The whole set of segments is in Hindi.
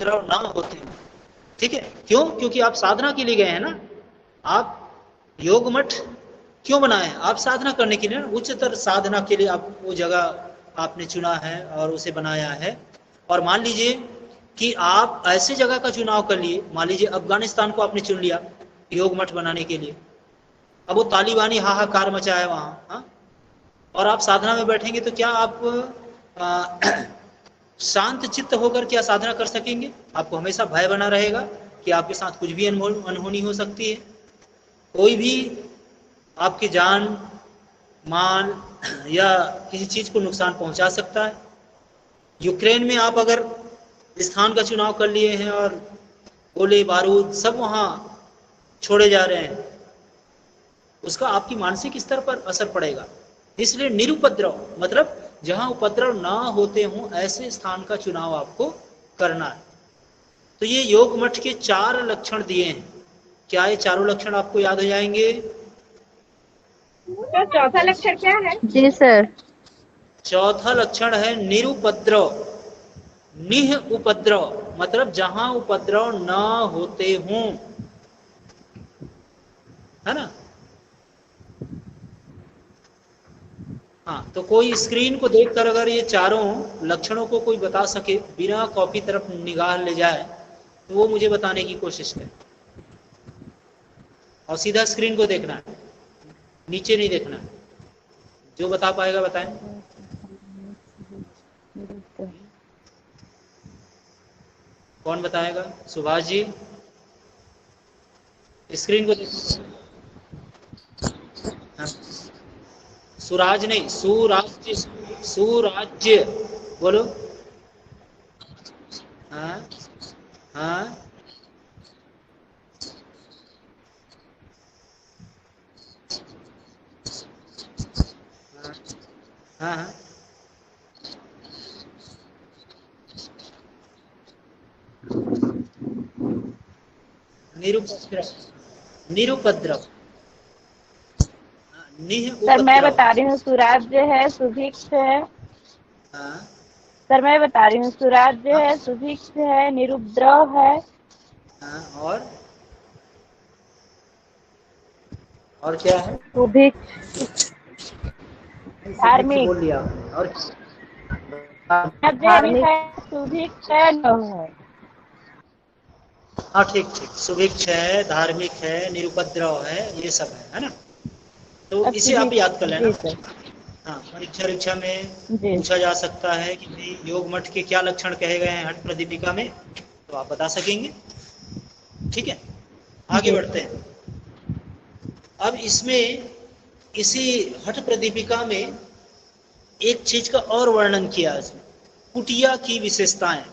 उपद्रव ना होते हो। ठीक है, क्यों? क्योंकि आप साधना के लिए गए हैं ना। आप योग मठ क्यों बनाए हैं? आप साधना करने के लिए ना, उच्चतर साधना के लिए आप वो जगह आपने चुना है और उसे बनाया है। और मान लीजिए कि आप ऐसे जगह का चुनाव कर लिए, मान लीजिए अफगानिस्तान को आपने चुन लिया योग मठ बनाने के लिए। अब वो तालिबानी हाहाकार मचा है वहां, हाँ? और आप साधना में बैठेंगे तो क्या आप शांत चित्त होकर क्या साधना कर सकेंगे? आपको हमेशा भय बना रहेगा कि आपके साथ कुछ भी अनहोनी हो सकती है। कोई भी आपकी जान माल या किसी चीज को नुकसान पहुंचा सकता है। यूक्रेन में आप अगर स्थान का चुनाव कर लिए हैं और गोले बारूद सब वहां छोड़े जा रहे हैं, उसका आपकी मानसिक स्तर पर असर पड़ेगा। इसलिए निरुपद्रव मतलब जहां उपद्रव ना होते हों ऐसे स्थान का चुनाव आपको करना है। तो ये योग मठ के 4 लक्षण दिए हैं। क्या ये चारों लक्षण आपको याद हो जाएंगे? तो चौथा लक्षण क्या है? जी सर। चौथा लक्षण है निरुपद्रव। निह उपद्रव मतलब जहां उपद्रव न होते हों, है ना? हाँ, तो कोई स्क्रीन को देखकर अगर ये चारों लक्षणों को कोई बता सके, बिना कॉपी तरफ निगाह ले जाए, तो वो मुझे बताने की कोशिश करे। और सीधा स्क्रीन को देखना है, नीचे नहीं देखना है। जो बता पाएगा बताएं। कौन बताएगा? सुभाष जी, स्क्रीन को देखो। हाँ। सुराज नहीं, सुराज्य। सुराज्य बोलो। हाँ हाँ हाँ हाँ। निरुपद्रव। निरुपद्रव। निह सर मैं उपद्रव। बता रही हूँ सुराज्य है, सुभिक्ष है। हाँ सर मैं बता रही हूँ सुराज्य हाँ है, सुभिक्ष है, निरुपद्रव है। हाँ। और क्या है? सुभिक्ष, सुभिक्ष धार्मिक। बोल लिया और धार्मिक है, सुभिक्ष है, नव है। हाँ ठीक ठीक, सुभिक्ष है, धार्मिक है, निरुपद्रव है, ये सब है ना? तो इसे आप याद कर लेना। जी सर। हाँ, परीक्षा में जी पूछा जा सकता है कि भाई योग मठ के क्या लक्षण कहे गए हैं हठ प्रदीपिका में, तो आप बता सकेंगे। ठीक है, आगे जी बढ़ते हैं। अब इसमें इसी हठ प्रदीपिका में एक चीज का और वर्णन किया इसमें, कुटिया की विशेषताएं।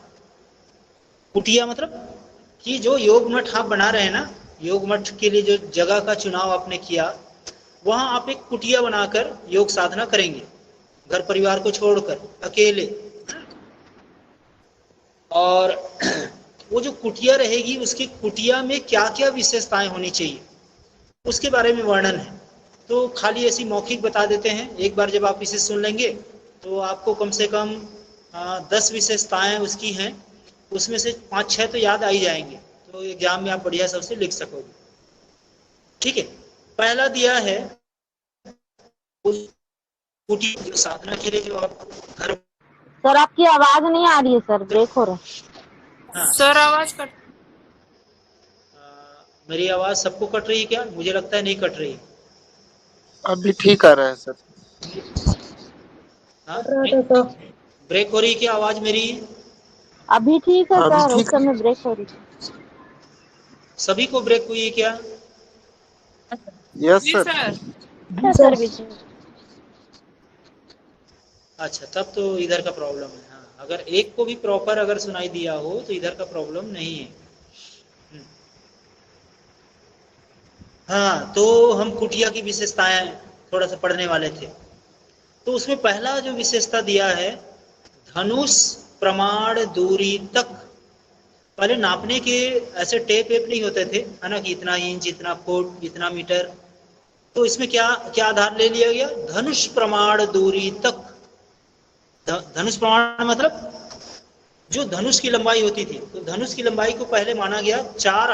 कुटिया मतलब कि जो योग मठ आप बना रहे हैं ना, योग मठ के लिए जो जगह का चुनाव आपने किया, वहां आप एक कुटिया बनाकर योग साधना करेंगे, घर परिवार को छोड़कर अकेले। और वो जो कुटिया रहेगी, उसकी कुटिया में क्या क्या विशेषताएं होनी चाहिए उसके बारे में वर्णन है। तो खाली ऐसी मौखिक बता देते हैं। एक बार जब आप इसे सुन लेंगे तो आपको कम से कम 10 विशेषताएं उसकी हैं, उसमें से 5-6 तो याद आ ही जाएंगे, तो एग्जाम में आप बढ़िया सबसे लिख सकोगे। ठीक है, पहला दिया है कुटिया साधना के लिए जो आप घर। सर आपकी आवाज नहीं आ रही है सर, ब्रेक हो रहा है। हाँ, सर आवाज कट। मेरी आवाज सबको कट रही है क्या? मुझे लगता है नहीं कट रही। अभी ठीक आ रहा है सर। हाँ, तो ब्रेक हो रही है क्या आवाज मेरी? अभी ठीक है अभी सर, उस ठीक है। समय ब्रेक हो रही थी। सभी को ब्रेक हुई है क्या? यस जी सर। सर। सर भी अच्छा, तब तो इधर का प्रॉब्लम है। हाँ, अगर एक को भी प्रॉपर अगर सुनाई दिया हो तो इधर का प्रॉब्लम नहीं है। हाँ, तो हम कुटिया की विशेषताएं थोड़ा सा पढ़ने वाले थे। तो उसमें पहला जो विशेषता दिया है, धनुष प्रमाण दूरी तक। पहले नापने के ऐसे टेप वेप नहीं होते थे, है ना, कि इतना इंच, इतना फुट, इतना मीटर। तो इसमें क्या क्या आधार ले लिया गया? धनुष प्रमाण दूरी तक। धनुष प्रमाण मतलब जो धनुष की लंबाई होती थी, तो धनुष की लंबाई को पहले माना गया 4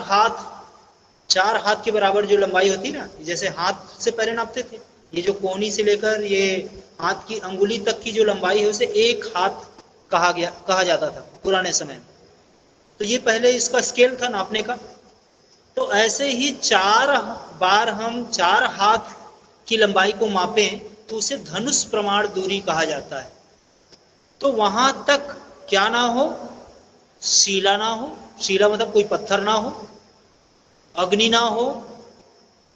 हाथ के बराबर जो लंबाई होती ना, जैसे हाथ से पहले नापते थे, ये जो कोहनी से लेकर ये हाथ की अंगुली तक की जो लंबाई है उसे 1 हाथ कहा जाता था पुराने समय में। तो ये पहले इसका स्केल था नापने का। तो ऐसे ही 4 बार हम 4 हाथ की लंबाई को मापें तो उसे धनुष प्रमाण दूरी कहा जाता है। तो वहां तक क्या ना हो, शिला ना हो, शिला मतलब कोई पत्थर ना हो, अग्नि ना हो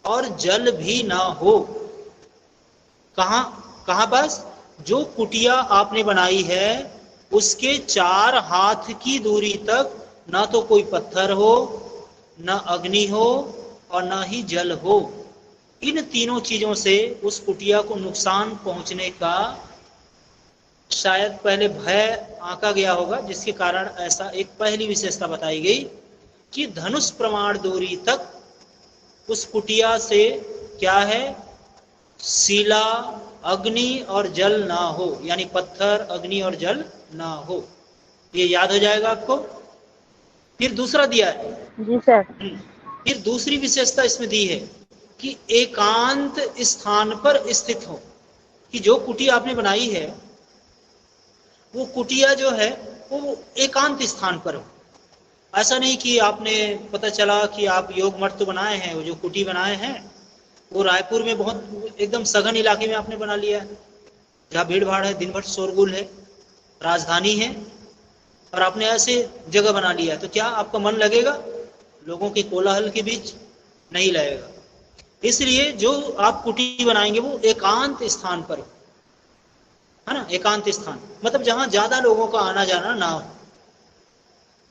और जल भी ना हो। कहां पास? जो कुटिया आपने बनाई है उसके 4 हाथ की दूरी तक ना तो कोई पत्थर हो, ना अग्नि हो और ना ही जल हो। इन तीनों चीजों से उस कुटिया को नुकसान पहुंचने का शायद पहले भय आंका गया होगा, जिसके कारण ऐसा एक पहली विशेषता बताई गई कि धनुष प्रमाण दूरी तक उस कुटिया से क्या है, शिला, अग्नि और जल ना हो, यानी पत्थर, अग्नि और जल ना हो। ये याद हो जाएगा आपको। फिर दूसरा दिया है जी सर। फिर दूसरी विशेषता इसमें दी है कि एकांत स्थान पर स्थित हो, कि जो कुटिया आपने बनाई है वो कुटिया जो है वो एकांत स्थान पर हो। ऐसा नहीं कि आपने पता चला कि आप योग मठ तो बनाए हैं, वो जो कुटी बनाए हैं वो रायपुर में बहुत एकदम सघन इलाके में आपने बना लिया है, जहाँ भीड़ भाड़ है, दिन भर शोरगुल है, राजधानी है, और आपने ऐसे जगह बना लिया है, तो क्या आपका मन लगेगा? लोगों के कोलाहल के बीच नहीं लगेगा। इसलिए जो आप कुटी बनाएंगे वो एकांत स्थान पर है ना। एकांत स्थान मतलब जहां ज्यादा लोगों का आना जाना ना हो,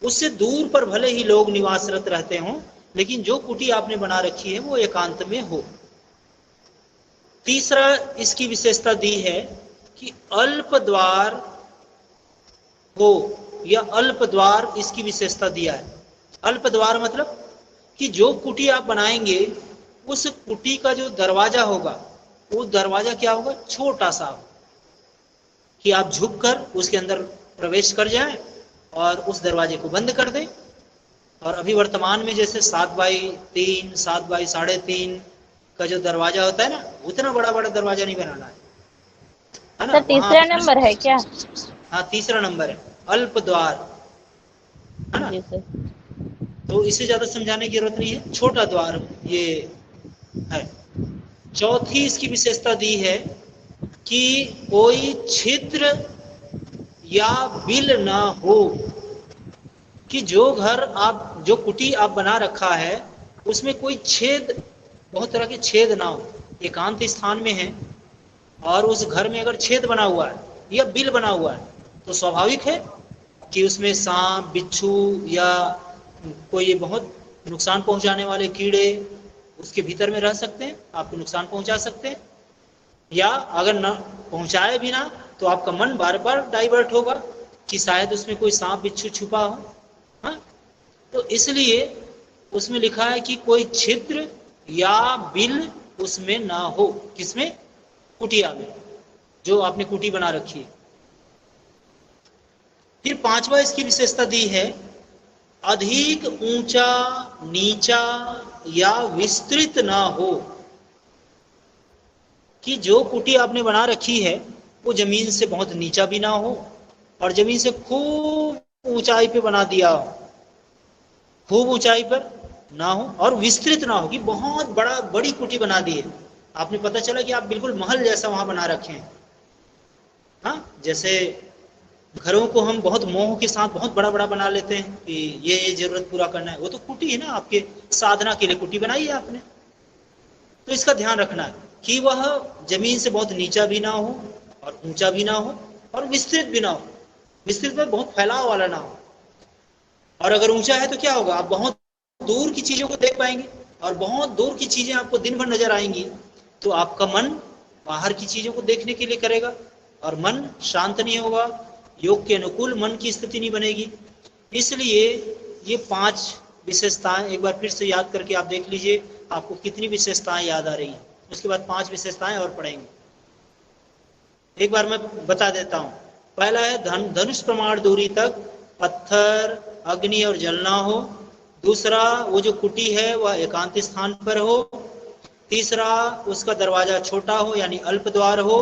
उससे दूर पर भले ही लोग निवासरत रहते हों, लेकिन जो कुटी आपने बना रखी है वो एकांत में हो। तीसरा इसकी विशेषता दी है कि अल्प द्वार हो, या अल्प द्वार इसकी विशेषता दिया है। अल्प द्वार मतलब कि जो कुटी आप बनाएंगे उस कुटी का जो दरवाजा होगा वो दरवाजा क्या होगा, छोटा सा हो, कि आप झुककर उसके अंदर प्रवेश कर जाएं और उस दरवाजे को बंद कर दें। और अभी वर्तमान में जैसे 7x3, 7x3.5 का जो दरवाजा होता है ना, उतना बड़ा बड़ा दरवाजा नहीं बनाना है ना। सर तीसरा नंबर है क्या? हाँ, तीसरा नंबर है अल्प द्वार, है ना। जी सर। तो इससे ज्यादा समझाने की जरूरत नहीं है, छोटा द्वार ये है। चौथी इसकी विशेषता दी है कि कोई छिद्र या बिल ना हो, कि जो घर आप, जो कुटी आप बना रखा है उसमें कोई छेद, बहुत तरह के छेद ना हो। एकांत स्थान में है और उस घर में अगर छेद बना हुआ है या बिल बना हुआ है तो स्वाभाविक है कि उसमें सांप, बिच्छू या कोई बहुत नुकसान पहुंचाने वाले कीड़े उसके भीतर में रह सकते हैं, आपको नुकसान पहुंचा सकते हैं। या अगर न पहुंचाए भी ना तो आपका मन बार बार डाइवर्ट होगा कि शायद उसमें कोई सांप बिच्छू छुपा हो। हाँ, तो इसलिए उसमें लिखा है कि कोई छिद्र या बिल उसमें ना हो। किसमें? कुटिया में, जो आपने कुटी बना रखी है। फिर पांचवा इसकी विशेषता दी है, अधिक ऊंचा, नीचा या विस्तृत ना हो, कि जो कुटी आपने बना रखी है वो जमीन से बहुत नीचा भी ना हो और जमीन से खूब ऊंचाई पे बना दिया हो, खूब ऊंचाई पर ना हो, और विस्तृत ना हो कि बहुत बड़ी कुटी बना दी है। आपने पता चला कि आप बिल्कुल महल जैसा वहां बना रखे हैं। हाँ, जैसे घरों को हम बहुत मोह के साथ बहुत बड़ा बड़ा बना लेते हैं कि ये जरूरत पूरा करना है, वो तो कुटी है ना, आपके साधना के लिए कुटी बनाई है आपने। तो इसका ध्यान रखना है कि वह जमीन से बहुत नीचा भी ना हो और ऊंचा भी ना हो और विस्तृत भी ना हो। विस्तृत में बहुत फैलाव वाला ना हो। और अगर ऊंचा है तो क्या होगा, आप बहुत दूर की चीजों को देख पाएंगे और बहुत दूर की चीजें आपको दिन भर नजर आएंगी, तो आपका मन बाहर की चीजों को देखने के लिए करेगा और मन शांत नहीं होगा, योग के अनुकूल मन की स्थिति नहीं बनेगी। इसलिए ये 5 विशेषताएं एक बार फिर से याद करके आप देख लीजिए आपको कितनी विशेषताएं याद आ रही हैं। उसके बाद 5 विशेषताएं और पढ़ेंगे। एक बार मैं बता देता हूं। पहला है धनुष प्रमाण दूरी तक पत्थर, अग्नि और जल ना हो। दूसरा, वो जो कुटी है वह एकांत स्थान पर हो। तीसरा, उसका दरवाजा छोटा हो यानी अल्प द्वार हो।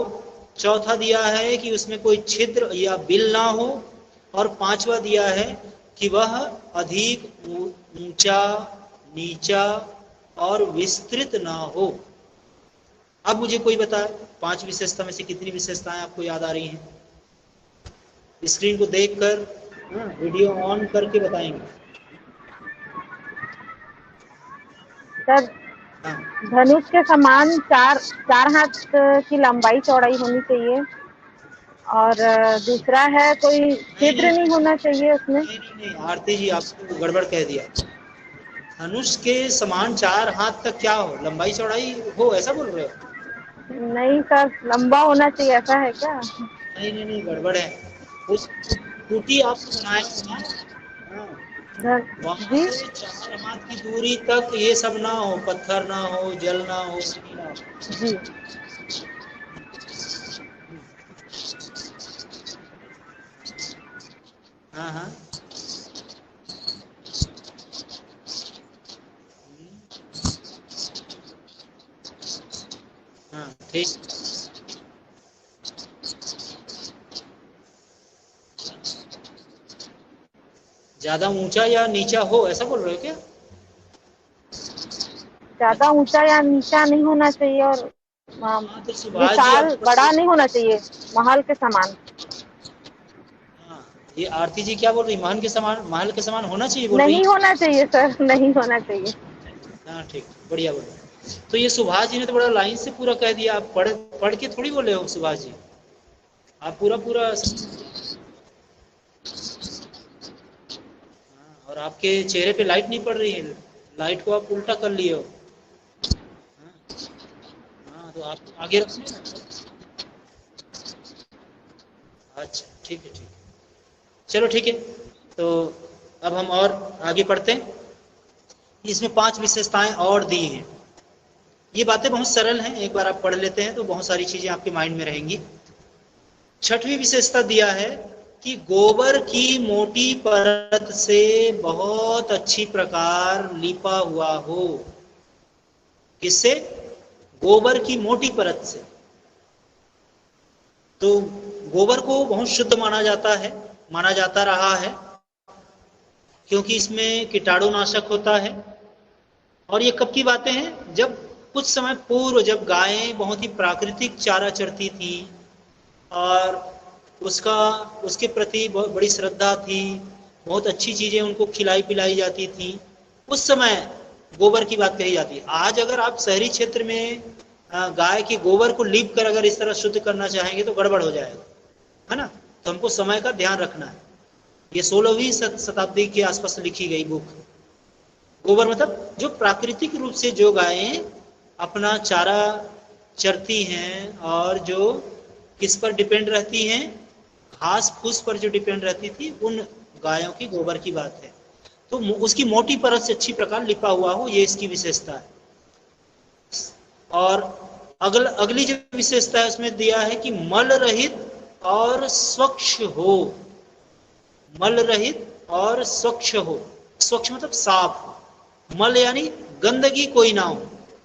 चौथा दिया है कि उसमें कोई छिद्र या बिल ना हो। और पांचवा दिया है कि वह अधिक ऊंचा, नीचा और विस्तृत ना हो। अब मुझे कोई बताए 5 विशेषता में से कितनी विशेषताएं आपको याद आ रही हैं? स्क्रीन को देखकर वीडियो ऑन करके बताएंगे। सर, हाँ, धनुष के समान चार हाथ की लंबाई चौड़ाई होनी चाहिए। और दूसरा है कोई छिद्र नहीं होना चाहिए उसमें। नहीं, आरती जी आपको गड़बड़ कह दिया। धनुष के समान 4 हाथ तक क्या हो, लंबाई चौड़ाई हो, ऐसा बोल रहे हो? नहीं सर, लंबा होना चाहिए, ऐसा है क्या? नहीं, गड़बड़ है। उस कुटी आपको बनाया है ना, वहां जी से 4 हाथ की दूरी तक ये सब ना हो, पत्थर ना हो, जल ना हो, अग्नि ना हो। जी। हाँ हाँ, हाँ ठीक। ज्यादा ऊंचा या नीचा हो, ऐसा बोल रहे हो क्या? ज्यादा ऊंचा या नीचा नहीं होना चाहिए और हाँ तो सुभाष जी विशाल आपको बड़ा नहीं होना चाहिए, महल के समान। हाँ, ये आरती जी क्या बोल रही, महल के समान, महल के समान होना चाहिए बोल रही नहीं होना चाहिए सर, नहीं होना चाहिए। हाँ ठीक, बढ़िया बोलो। तो ये सुभाष जी ने तो बड़ा लाइन से पूरा कह दिया। आप पढ़ के थोड़ी बोले हो सुभाष जी, आप पूरा पूरा और आपके चेहरे पे लाइट नहीं पड़ रही है, लाइट को आप उल्टा कर लिए हो। हाँ तो आप आगे रखिए ना। अच्छा ठीक है, ठीक है, चलो ठीक है। तो अब हम और आगे पढ़ते हैं। इसमें 5 विशेषताएं और दी हैं। ये बातें बहुत सरल हैं, एक बार आप पढ़ लेते हैं तो बहुत सारी चीजें आपके माइंड में रहेंगी। 6वीं विशेषता दिया है कि गोबर की मोटी परत से बहुत अच्छी प्रकार लिपा हुआ हो। किससे? गोबर की मोटी परत से। तो गोबर को बहुत शुद्ध माना जाता है, माना जाता रहा है, क्योंकि इसमें कीटाणुनाशक होता है। और ये कब की बातें हैं? जब कुछ समय पूर्व, जब गायें बहुत ही प्राकृतिक चारा चरती थी और उसके प्रति बहुत बड़ी श्रद्धा थी, बहुत अच्छी चीजें उनको खिलाई पिलाई जाती थी, उस समय गोबर की बात कही जाती है। आज अगर आप शहरी क्षेत्र में गाय के गोबर को लीप कर अगर इस तरह शुद्ध करना चाहेंगे तो गड़बड़ हो जाएगा, है ना। तो हमको समय का ध्यान रखना है। ये 16वीं शताब्दी के आसपास लिखी गई बुक। गोबर मतलब जो प्राकृतिक रूप से जो गायें अपना चारा चरती हैं और जो किस पर डिपेंड रहती हैं, घास फूस पर जो डिपेंड रहती थी, उन गायों की गोबर की बात है। तो उसकी मोटी परत से अच्छी प्रकार लिपा हुआ हो, ये इसकी विशेषता है। और अगली जो विशेषता है उसमें दिया है कि मल रहित और स्वच्छ हो। मल रहित और स्वच्छ हो। स्वच्छ मतलब साफ हो। मल यानी गंदगी कोई ना हो।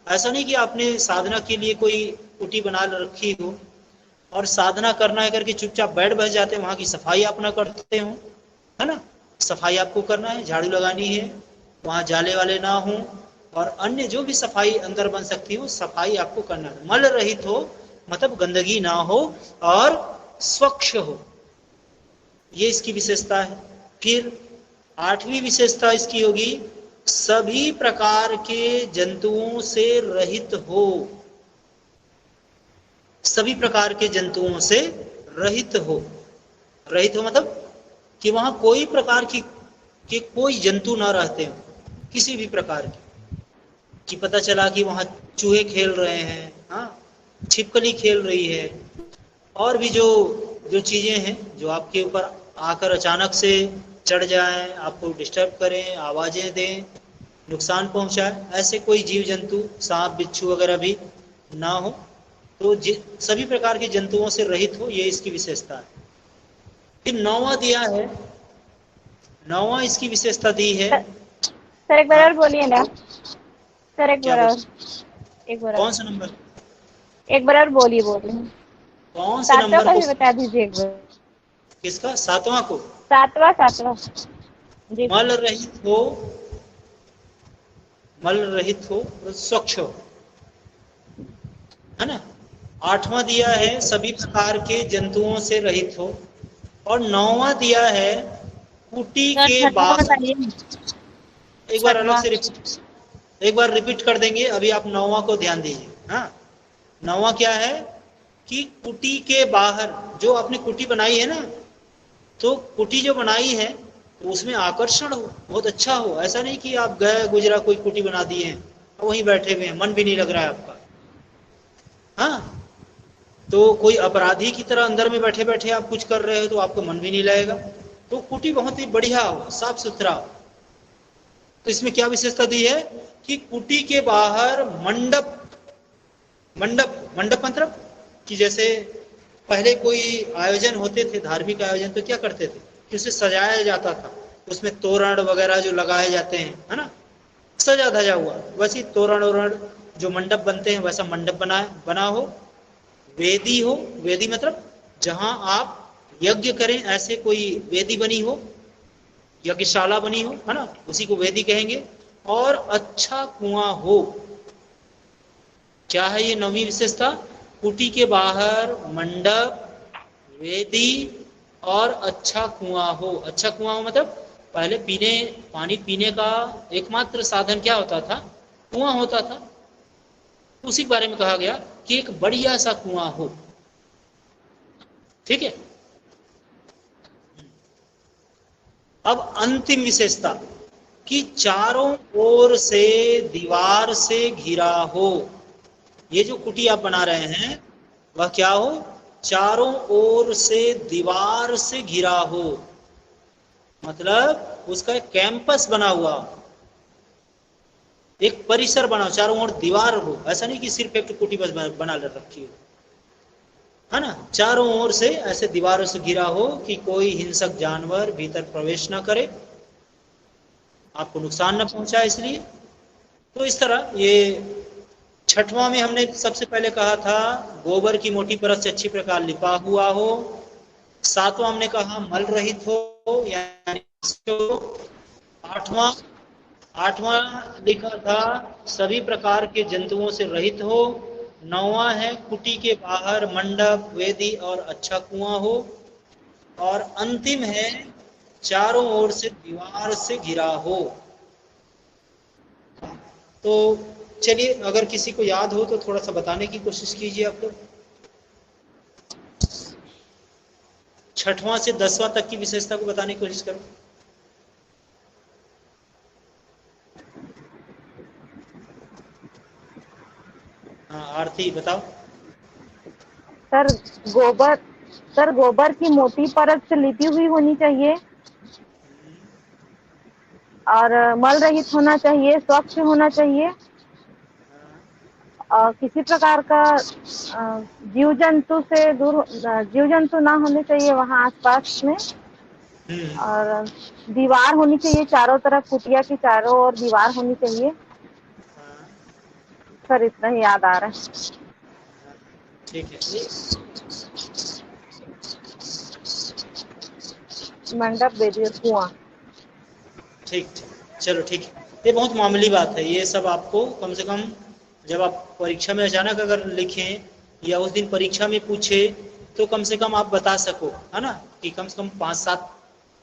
ऐसा नहीं कि आपने साधना के लिए कोई कुटी बना रखी हो और साधना करना है करके चुपचाप बैठ बस जाते हैं, वहां की सफाई आप ना करते हो, है ना। सफाई आपको करना है, झाड़ू लगानी है, वहां जाले वाले ना हो और अन्य जो भी सफाई अंदर बन सकती हो सफाई आपको करना है। मल रहित हो मतलब गंदगी ना हो और स्वच्छ हो, ये इसकी विशेषता है। फिर 8वीं विशेषता इसकी होगी सभी प्रकार के जंतुओं से रहित हो। सभी प्रकार के जंतुओं से रहित हो। रहित हो मतलब कि वहां कोई प्रकार की कोई जंतु ना रहते हो, किसी भी प्रकार की। कि पता चला कि वहां चूहे खेल रहे हैं, हाँ, छिपकली खेल रही है, और भी जो जो चीजें हैं जो आपके ऊपर आकर अचानक से चढ़ जाएं, आपको डिस्टर्ब करें, आवाजें दें, नुकसान पहुंचाए, ऐसे कोई जीव जंतु, सांप बिच्छू वगैरह भी ना हो। तो सभी प्रकार के जंतुओं से रहित हो, ये इसकी विशेषता है। फिर 9वां दिया है 9वां इसकी विशेषता दी है। सर एक बार और बोलिए ना सर, एक क्या बार और, बोल एक बार कौन और, सा नंबर, एक बार और बोलिए कौन से सातवां नंबर का को? भी बता दीजिए एक बार। किसका? 7वां को। सातवां जी सर। मल रहित हो, मल रहित हो, स्वच्छ हो, है ना। 8वां दिया जी है सर। सभी प्रकार के जंतुओं से रहित हो, और 9वां दिया है कुटी सर के छठवा बाहर। बताइए। एक बार अलग छठवा। से एक बार रिपीट कर देंगे, अभी आप 9वां को ध्यान दीजिए। हाँ, 9वां क्या है कि कुटी के बाहर, जो आपने कुटी बनाई है ना, तो कुटी जो बनाई है तो उसमें आकर्षण हो, बहुत अच्छा हो। ऐसा नहीं कि आप गए गुजरा कोई कुटी बना दिए हैं और वहीं बैठे हुए हैं, मन भी नहीं लग रहा है आपका। हाँ, तो कोई अपराधी की तरह अंदर में बैठे बैठे आप कुछ कर रहे हो तो आपको मन भी नहीं लगेगा। तो कुटी बहुत ही बढ़िया हो, साफ सुथरा हो। तो इसमें क्या विशेषता दी है कि कुटी के बाहर मंडप, मंडप मंडप मतलब कि जैसे पहले कोई आयोजन होते थे, धार्मिक आयोजन, तो क्या करते थे कि उसे सजाया जाता था, उसमें तोरण वगैरह जो लगाए जाते हैं, है ना, सजा धजा हुआ, वैसे तोरण ओरण जो मंडप बनते हैं वैसा मंडप बना हो। वेदी हो, वेदी मतलब जहां आप यज्ञ करें, ऐसे कोई वेदी बनी हो, यज्ञशाला बनी हो, है ना, उसी को वेदी कहेंगे। और अच्छा कुआं हो। क्या है ये 9वीं विशेषता? कुटी के बाहर मंडप, वेदी और अच्छा कुआं हो। अच्छा कुआं हो मतलब पहले पानी पीने का एकमात्र साधन क्या होता था? कुआं होता था। उसी के बारे में कहा गया कि एक बढ़िया सा कुआं हो। ठीक है। अब अंतिम विशेषता कि चारों ओर से दीवार से घिरा हो। ये जो कुटी आप बना रहे हैं वह क्या हो? चारों ओर से दीवार से घिरा हो, मतलब उसका एक कैंपस बना हुआ हो, एक परिसर बना हो, चारों ओर दीवार हो। ऐसा नहीं कि सिर्फ एक कुटी बस बना रखी हो, है ना। चारों ओर से ऐसे दीवारों से घिरा हो कि कोई हिंसक जानवर भीतर प्रवेश न करे, आपको नुकसान न पहुंचाए, इसलिए। तो इस तरह ये 6वां में हमने सबसे पहले कहा था गोबर की मोटी परत से अच्छी प्रकार लिपा हुआ हो। 7वां हमने कहा मल रहित हो, यानी 8वां 8वां लिखा था सभी प्रकार के जंतुओं से रहित हो। 9वां है कुटी के बाहर मंडप, वेदी और अच्छा कुआं हो। और अंतिम है चारों ओर से दीवार से घिरा हो। तो चलिए, अगर किसी को याद हो तो थोड़ा सा बताने की कोशिश कीजिए आप लोग। 6वां से 10वां तक की विशेषता को बताने की कोशिश करो। हाँ, आरती बताओ। सर गोबर, सर गोबर की मोटी परत से लिपी हुई होनी चाहिए, और मल रहित होना चाहिए, स्वच्छ होना चाहिए, और किसी प्रकार का जीव जंतु से दूर, जीव जंतु ना होने चाहिए वहाँ आसपास में। और दीवार होनी चाहिए चारों तरफ, कुटिया की चारों ओर दीवार होनी चाहिए। सर इतना ही याद आ रहा है। ठीक है। मंडप, वेदी और कुआं। ठीक ठीक, चलो ठीक है। ये बहुत मामूली बात है, ये सब आपको कम से कम जब आप परीक्षा में अचानक अगर लिखें या उस दिन परीक्षा में पूछे तो कम से कम आप बता सको, है ना, कि कम से कम 5-7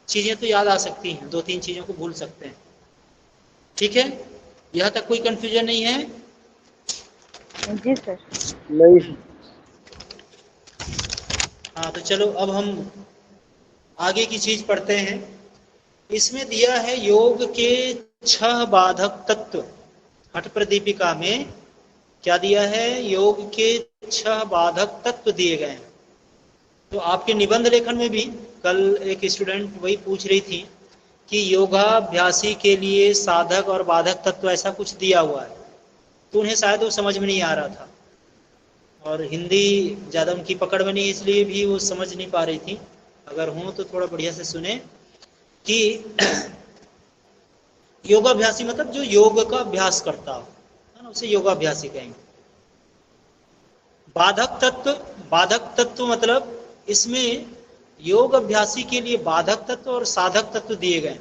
चीजें तो याद आ सकती हैं, 2-3 चीजों को भूल सकते हैं। ठीक है, यहाँ तक कोई कंफ्यूजन नहीं है? जी सर। नहीं। हाँ, तो चलो अब हम आगे की चीज पढ़ते हैं। इसमें दिया है योग के 6 बाधक तत्व। हठ प्रदीपिका में क्या दिया है? योग के 6 बाधक तत्व दिए गए हैं। तो आपके निबंध लेखन में भी कल एक स्टूडेंट वही पूछ रही थी कि योगाभ्यासी के लिए साधक और बाधक तत्व ऐसा कुछ दिया हुआ है, तो उन्हें शायद वो समझ में नहीं आ रहा था, और हिंदी ज़्यादा उनकी पकड़ में नहीं, इसलिए भी वो समझ नहीं पा रही थी। अगर हो तो थोड़ा बढ़िया से सुने। कि योगाभ्यासी मतलब जो योग का अभ्यास करता हो, है ना, उसे योगाभ्यासी कहेंगे। बाधक तत्व मतलब इसमें योग अभ्यासी के लिए बाधक तत्व और साधक तत्व दिए गए।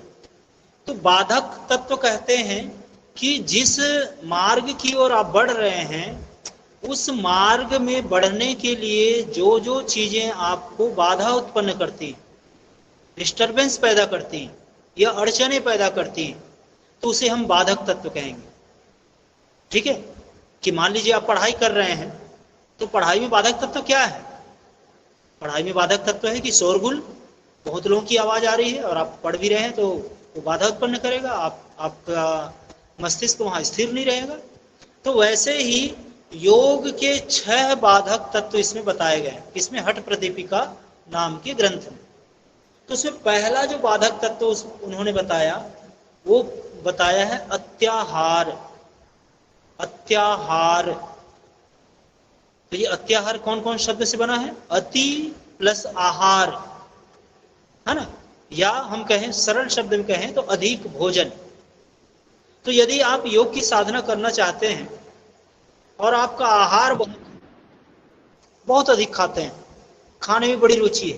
तो बाधक तत्व कहते हैं कि जिस मार्ग की ओर आप बढ़ रहे हैं उस मार्ग में बढ़ने के लिए जो जो चीजें आपको बाधा उत्पन्न करती, डिस्टरबेंस पैदा करती या अड़चने पैदा करती, तो उसे हम बाधक तत्व कहेंगे। ठीक है, कि मान लीजिए आप पढ़ाई कर रहे हैं, तो पढ़ाई में बाधक तत्व क्या है? पढ़ाई में बाधक तत्व है कि शोरगुल, बहुत लोगों की आवाज आ रही है और आप पढ़ भी रहे हैं तो वो बाधा उत्पन्न करेगा, आपका मस्तिष्क वहां स्थिर नहीं रहेगा। तो वैसे ही योग के 6 बाधक तत्व इसमें बताए गए, इसमें हठ प्रदीपिका नाम के ग्रंथ में। तो उसमें पहला जो बाधक तत्व उन्होंने बताया, वो बताया है अत्याहार। अत्याहार, तो ये अत्याहार कौन कौन शब्द से बना है? अति प्लस आहार, है ना, या हम कहें सरल शब्द में कहें तो अधिक भोजन। तो यदि आप योग की साधना करना चाहते हैं और आपका आहार बहुत अधिक खाते हैं, खाने में बड़ी रुचि है,